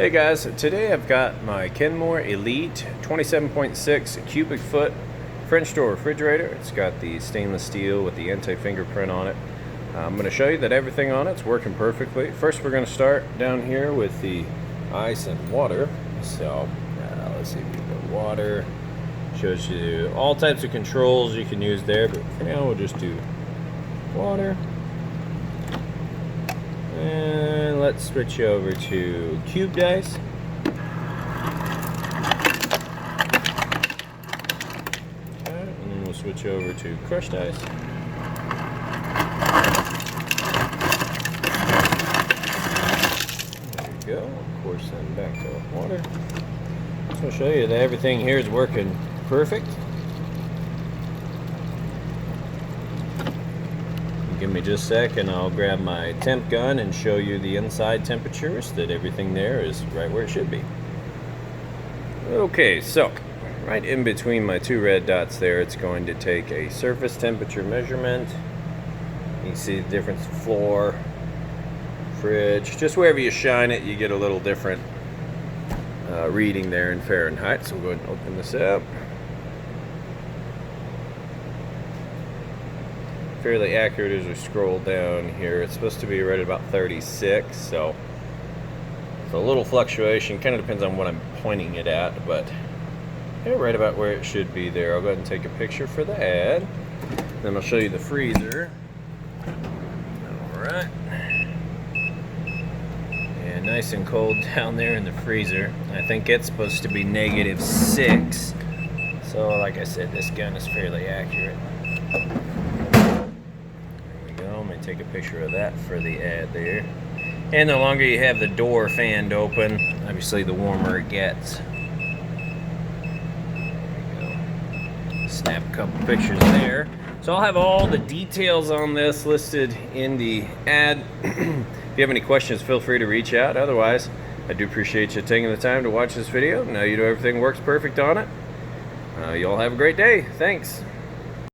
Hey guys, today I've got my Kenmore Elite 27.6 cubic foot French door refrigerator. It's got the stainless steel with the anti-fingerprint on it. I'm going to show you that everything on it's working perfectly. First we're going to start down here with the ice and water. So let's see if we go water. Shows you all types of controls you can use there, but for now we'll just do water. And let's switch over to cubed ice. Okay, and then we'll switch over to crushed ice. There we go. Of course, then back to water. So I'll show you that everything here is working perfect. Give me just a sec and I'll grab my temp gun and show you the inside temperatures, that everything there is right where it should be. Okay, so right in between my two red dots there, it's going to take a surface temperature measurement. You can see the difference: floor, fridge, just wherever you shine it you get a little different reading there in Fahrenheit. So we'll go ahead and open this up. Fairly accurate as we scroll down here. It's supposed to be right at about 36, so it's a little fluctuation. Kind of depends on what I'm pointing it at, but yeah, right about where it should be there. I'll go ahead and take a picture for the ad. Then I'll show you the freezer. Alright. And nice and cold down there in the freezer. I think it's supposed to be -6. So like I said, this gun is fairly accurate. Take a picture of that for the ad there. And the longer you have the door fanned open, obviously the warmer it gets. There we go. Snap a couple pictures there. So I'll have all the details on this listed in the ad. If you have any questions, feel free to reach out. Otherwise, I do appreciate you taking the time to watch this video. Now you know everything works perfect on it. You all have a great day. Thanks.